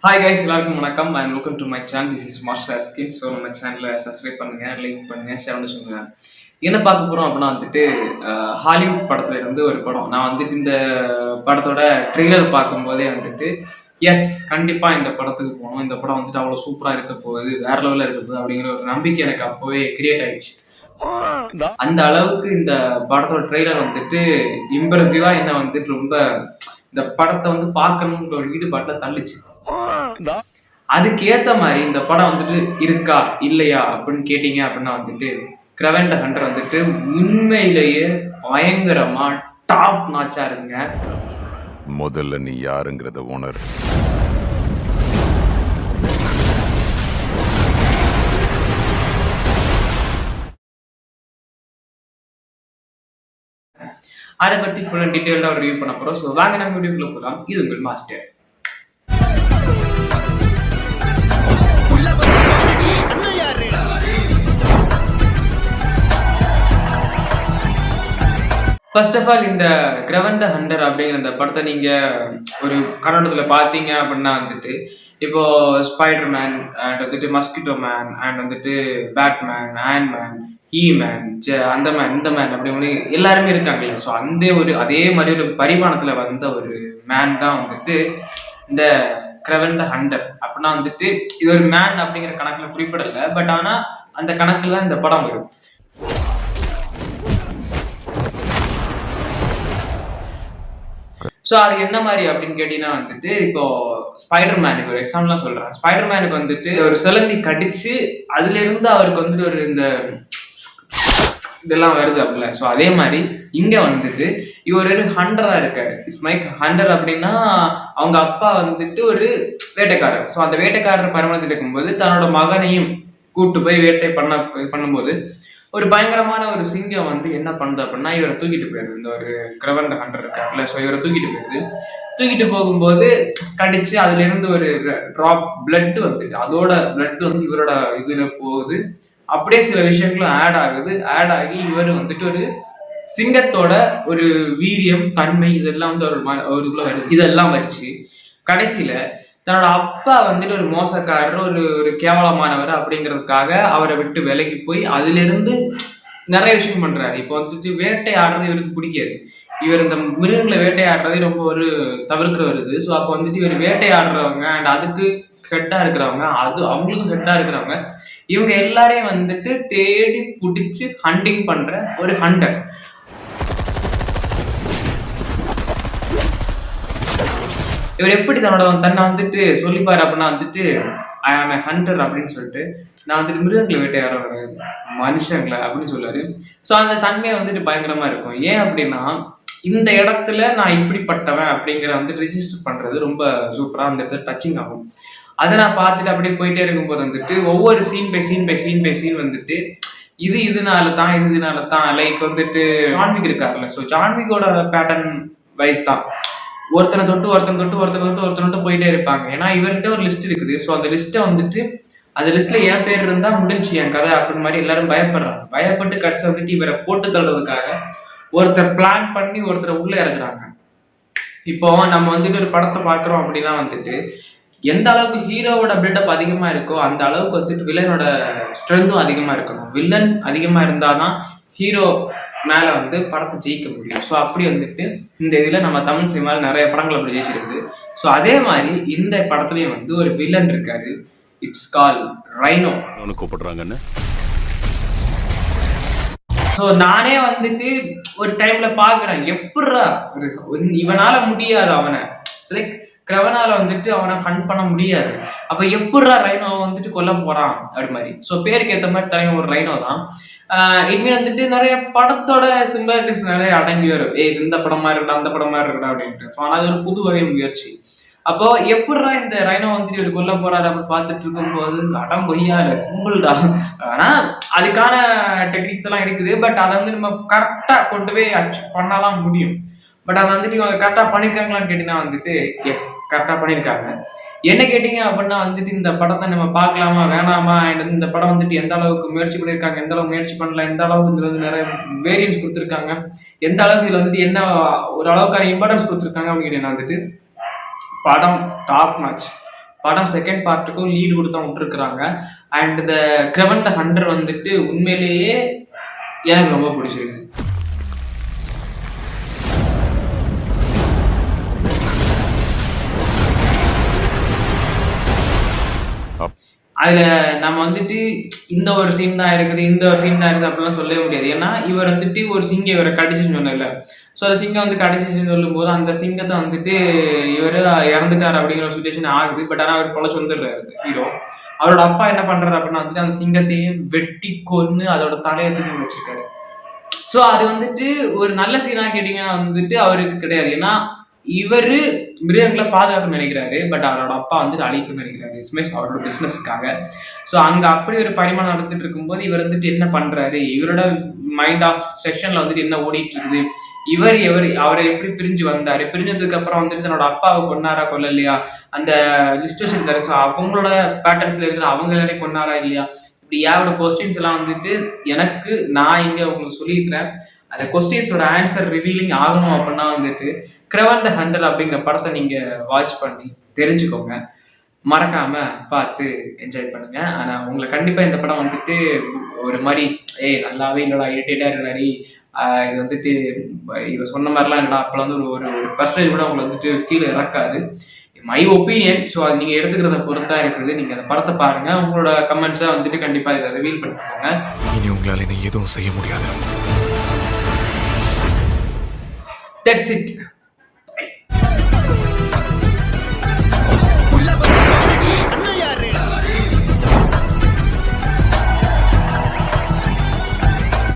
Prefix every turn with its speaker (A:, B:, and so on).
A: Hi guys, எல்லாருக்கும் வணக்கம் and welcome to my channel. This is master skin. So நம்ம சேனலில் சப்ஸ்கிரைப் பண்ணுங்க, லைக் பண்ணுங்க, ஷேர் பண்ணி சொல்லுங்க. என்ன பார்க்க போகிறோம் அப்படின்னா வந்துட்டு ஹாலிவுட் படத்துல இருந்து ஒரு படம். நான் வந்துட்டு இந்த படத்தோட ட்ரெய்லர் பார்க்கும்போதே வந்துட்டு எஸ் கண்டிப்பாக இந்த படத்துக்கு போகணும், இந்த படம் வந்துட்டு அவ்வளோ சூப்பராக இருக்க போகுது, வேற லெவலில் இருக்க போகுது அப்படிங்கிற ஒரு நம்பிக்கை எனக்கு அப்போவே கிரியேட் ஆயிடுச்சு. அந்த அளவுக்கு இந்த படத்தோட ட்ரெய்லர் வந்துட்டு இம்ப்ரெசிவா என்ன வந்துட்டு ரொம்ப இந்த படத்தை வந்து பார்க்கணுன்ற ஒரு ஈடுபாட்டில் தள்ளிச்சு. அதுக்கு ஏத்த மாதிரி இந்த படம் வந்துட்டு இருக்கா இல்லையா அப்படின்னு கேட்டீங்க அப்படின்னா வந்துட்டு கிரெவன் தி ஹண்டர் வந்துட்டு உண்மையிலேயே பயங்கரமா டாப் நாச்சா இருக்குங்க.
B: முதல்ல நீ யாருங்கிறத உணர்.
A: அதை பத்தி ஃபுல் டீட்டெயில்டா ரிவ்யூ பண்ண போறோம். ஸோ வாங்க நம்ம வீடியோக்குள்ள போகலாம். இது உங்கள் மாஸ்டர். ஃபர்ஸ்ட் ஆஃப் ஆல் இந்த கிரெவன் தி ஹண்டர் அப்படிங்கிற இந்த படத்தை நீங்க ஒரு கன்னடத்துல பார்த்தீங்க அப்படின்னா வந்துட்டு இப்போ ஸ்பைடர்மேன் அண்ட் வந்துட்டு மஸ்கிட்டோ மேன் அண்ட் வந்துட்டு பேட்மேன், ஆண்ட்மேன், ஹீமேன், அந்த மேன், இந்த மேன் அப்படி எல்லாருமே இருக்காங்க. ஸோ அதே மாதிரி ஒரு பரிமாணத்துல வந்த ஒரு மேன் தான் வந்துட்டு இந்த கிரெவன் தி ஹண்டர். அப்படின்னா வந்துட்டு இது ஒரு மேன் அப்படிங்கிற கணக்குல குறிப்பிடல, பட் ஆனா அந்த கணக்குல இந்த படம் வரும். ஸோ அது என்ன மாதிரி அப்படின்னு கேட்டீங்கன்னா வந்துட்டு இப்போ ஸ்பைடர்மேனுக்கு ஒரு எக்ஸாம்பிளா சொல்றேன். ஸ்பைடர்மேனுக்கு வந்துட்டு ஒரு சிலந்தி கடிச்சு அதுல இருந்து அவருக்கு வந்துட்டு ஒரு இந்த இதெல்லாம் வருது அப்படில. ஸோ அதே மாதிரி இங்க வந்துட்டு இவர் ஒரு ஹண்டரா இருக்காரு. மைக் ஹண்டர் அப்படின்னா அவங்க அப்பா வந்துட்டு ஒரு வேட்டைக்காரர். ஸோ அந்த வேட்டைக்காரர் பரிமாணத்தில் இருக்கும்போது தன்னோட மகனையும் கூட்டு போய் வேட்டை பண்ணும்போது ஒரு பயங்கரமான ஒரு சிங்கம் வந்து என்ன பண்ணுது அப்படின்னா இவரை தூக்கிட்டு போயிருது. இந்த ஒரு கிரெவன் தி ஹண்டர் இருக்காருல்ல, ஸோ இவரை தூக்கிட்டு போகும்போது கடிச்சு அதுல இருந்து ஒரு ட்ராப் பிளட் வந்துட்டு அதோட பிளட் வந்து இவரோட இதுல போகுது. அப்படியே சில விஷயங்களும் ஆட் ஆகி இவர் வந்துட்டு ஒரு சிங்கத்தோட ஒரு வீரியம், தன்மை இதெல்லாம் வந்து ஒரு இதுக்குள்ள வருது. இதெல்லாம் வச்சு கடைசியில தன்னோட அப்பா வந்துட்டு ஒரு மோசக்காரர், ஒரு கேவலமானவர் அப்படிங்கிறதுக்காக அவரை விட்டு விலகி போய் அதுல இருந்து நிறைய விஷயம் பண்றாரு. இப்போ வந்துட்டு வேட்டையாடுறது இவருக்கு பிடிக்காது. இவர் இந்த மிருகங்களை வேட்டையாடுறதே ரொம்ப ஒரு தவிர்க்கிற வருது. ஸோ அப்போ வந்துட்டு இவர் வேட்டையாடுறவங்க அண்ட் அதுக்கு ஹெட்டா இருக்கிறவங்க, அவங்களுக்கும் ஹெட்டா இருக்கிறவங்க, இவங்க எல்லாரையும் வந்துட்டு தேடி பிடிச்சி ஹண்டிங் பண்ற ஒரு ஹண்டர். இவர் எப்படி தன்னை வந்துட்டு சொல்லிப்பாரு அப்படின்னா வந்துட்டு ஐ ஆம் ஏ ஹண்டர் அப்படின்னு சொல்லிட்டு, நான் வந்துட்டு மிருகங்களை வேட்டையாட கிடையாது, மனுஷங்களை அப்படின்னு சொல்லுவாரு. ஸோ அந்த தன்மையை வந்துட்டு பயங்கரமா இருக்கும். ஏன் அப்படின்னா இந்த இடத்துல நான் இப்படிப்பட்டவன் அப்படிங்கிற வந்து ரெஜிஸ்டர் பண்றது ரொம்ப சூப்பரா அந்த இடத்துல டச்சிங் ஆகும். அதை நான் பார்த்துட்டு அப்படியே போயிட்டே இருக்கும்போது வந்துட்டு ஒவ்வொரு சீன் பை சீன் வந்துட்டு இதனால தான் லைக் வந்துட்டு ஜான்விக் இருக்காருல்ல. ஸோ ஜான்விக்கோட பேட்டர்ன் வைஸ் தான் ஒருத்தனை தொட்டு போயிட்டே இருப்பாங்க. ஏன்னா இவர்கிட்ட ஒரு லிஸ்ட் இருக்குது. ஸோ அந்த லிஸ்ட்ல என் பேர் இருந்தா முடிஞ்சு என் கதை அப்படின்னு மாதிரி எல்லாரும் பயப்பட்டு கடைசி வந்துட்டு இவரை போட்டு தள்ளுறதுக்காக ஒருத்தர் பிளான் பண்ணி ஒருத்தரை உள்ள இறங்குறாங்க. இப்போ நம்ம வந்துட்டு ஒரு படத்தை பார்க்குறோம் அப்படின்னா வந்துட்டு எந்த அளவுக்கு ஹீரோவோட பில்டப் அதிகமா இருக்கோ அந்த அளவுக்கு வந்துட்டு வில்லனோட ஸ்ட்ரென்த்தும் அதிகமா இருக்கணும். வில்லன் அதிகமா இருந்தாதான் ஹீரோ மேல வந்து படத்தை ஜெயிக்க முடியும். ஸோ அப்படி வந்துட்டு இந்த இதுல நம்ம தமிழ் சினிமாவில் நிறைய படங்கள் அப்படி ஜெயிச்சிருக்குது. ஸோ அதே மாதிரி இந்த படத்துலயும் வந்து ஒரு வில்லன் இருக்காரு. It's call rhino.
B: கூப்பிடுறாங்கன்னு
A: ஸோ நானே வந்துட்டு ஒரு டைம்ல பாக்குறேன், எப்படா இவனால முடியாது, அவனை லைக் கிரெவனால வந்துட்டு அவனை ஹண்ட் பண்ண முடியாது, அப்ப எப்படா ரைனோவை வந்துட்டு கொல்ல போறான் அப்படி மாதிரி. ஸோ பேருக்கு ஏற்ற மாதிரி தலைங்க ஒரு ரைனோ தான். இனிமே வந்துட்டு நிறைய படத்தோட சிமிலாரிட்டிஸ் நிறைய அடங்கி வரும். இது இந்த படமா இருக்கட்டும், அந்த படமா இருக்கட்டும் அப்படின்ட்டு. ஸோ ஆனால் அது ஒரு புது வகை முயற்சி. அப்போ எப்படா இந்த ரைனோ வந்துட்டு ஒரு கொல்ல போறாரு அப்படின்னு பார்த்துட்டு இருக்கும்போது அடம் பொய்யா இல்லை, சிம்பிள்டா. ஆனா அதுக்கான டெக்னிக்ஸ் எல்லாம் இருக்குது. பட் அதை வந்து நம்ம கரெக்டா கொண்டு போய் பண்ணாதான் முடியும். பட் அதை வந்துட்டு இவங்க கரெக்டாக பண்ணியிருக்காங்களான்னு கேட்டீங்கன்னா வந்துட்டு எஸ் கரெக்டாக பண்ணியிருக்காங்க. என்ன கேட்டீங்க அப்படின்னா வந்துட்டு இந்த படத்தை நம்ம பார்க்கலாமா வேணாமா, இந்த படம் வந்துட்டு எந்த அளவுக்கு முயற்சி பண்ணியிருக்காங்க, எந்த அளவுக்கு முயற்சி பண்ணல, எந்த அளவுக்கு இதுல வந்து நிறைய வேரியன்ஸ் கொடுத்துருக்காங்க, எந்த அளவுக்கு இதுல வந்துட்டு என்ன ஒரு அளவுக்கான இம்பார்ட்டன்ஸ் கொடுத்துருக்காங்க அப்படின்னு கேட்டீங்கன்னா வந்துட்டு படம் டாப் மேட்ச். படம் செகண்ட் பார்ட்டுக்கும் லீடு கொடுத்து தான் விட்டுருக்குறாங்க. அண்ட் இந்த கிரெவன் த ஹண்டர் வந்துட்டு உண்மையிலேயே எனக்கு ரொம்ப பிடிச்சிருக்கு. அதுல நம்ம வந்துட்டு இந்த ஒரு சீன் தான் இருக்குது, இந்த ஒரு சீன் தான் இருக்குது அப்படிலாம் சொல்லவே முடியாது. ஏன்னா இவர் வந்துட்டு ஒரு சிங்கம் இவரை கடிச்சுன்னு சொன்னல. ஸோ அந்த சிங்கம் வந்து கடிச்சிச்சுன்னு சொல்லும்போது அந்த சிங்கத்தை வந்துட்டு இவர் இறந்துட்டார் அப்படிங்கிற ஒரு சுச்சுவேஷன் ஆகுது. பட் ஆனால் அவர் பொழைச்சு வந்துடுறாரு ஹீரோ. அவரோட அப்பா என்ன பண்றாரு அப்படின்னா வந்துட்டு அந்த சிங்கத்தையும் வெட்டி கொன்னு அதோட தலையை தூக்கி வச்சிருக்காரு. ஸோ அது வந்துட்டு ஒரு நல்ல சீனா கேட்டீங்கன்னா வந்துட்டு அவருக்கு கிடையாது. ஏன்னா இவரு மிருகங்களை பாதுகாக்க நினைக்கிறாரு, பட் அவரோட அப்பா வந்துட்டு அழிக்க நினைக்கிறாரு அவரோட பிசினஸ்க்காக. ஸோ அங்க அப்படி ஒரு பரிமாணம் நடந்துட்டு இருக்கும்போது இவர் வந்துட்டு என்ன பண்றாரு, இவரோட மைண்ட் ஆஃப் செக்ஷன்ல வந்துட்டு என்ன ஓடிட்டு இருக்குது, அவரை எப்படி பிரிஞ்சு வந்தாரு, பிரிஞ்சதுக்கு அப்புறம் வந்துட்டு தன்னோட அப்பாவை கொன்னாரா கொல்லலையா, அந்த லிஸ்ட் வச்சிருக்காரு. ஸோ அவங்களோட பேட்டர்ன்ஸ்ல இருக்கிற அவங்க எல்லாரையும் கொன்னாரா இல்லையா, இப்படி யாரோட கொஸ்டின்ஸ் எல்லாம் வந்துட்டு நான் இங்க உங்களுக்கு சொல்லியிருக்கிறேன். அந்த கொஸ்டின்ஸோட ஆன்சர் ரிவீலிங் ஆகணும் அப்படின்னா வந்துட்டு கிரெவன் த ஹண்டர் அப்படிங்கிற படத்தை நீங்க வாட்ச் பண்ணி தெரிஞ்சுக்கோங்க. மறக்காம பார்த்து என்ஜாய் பண்ணுங்க. ஆனா உங்களை கண்டிப்பா இந்த படம் வந்துட்டு ஒரு மாதிரி நல்லாவே இல்லடா, இரிட்டேட்டா இருக்கிறாரு, இது வந்துட்டு இவ சொன்ன மாதிரிலாம் இல்லடா அப்பெல்லாம் வந்து ஒரு பர்சன்டேஜ் கூட உங்களை வந்துட்டு கீழே இறக்காது. My opinion. ஸோ அது நீங்கள் எடுத்துக்கிறத பொறுத்தா இருக்குது. நீங்கள் அந்த படத்தை பாருங்க, உங்களோட கமெண்ட்ஸை வந்துட்டு கண்டிப்பாக இதை ரிவீல் பண்ணிக்கோங்க.
C: இனி உங்களால் எதுவும் செய்ய முடியாது.
A: That's it.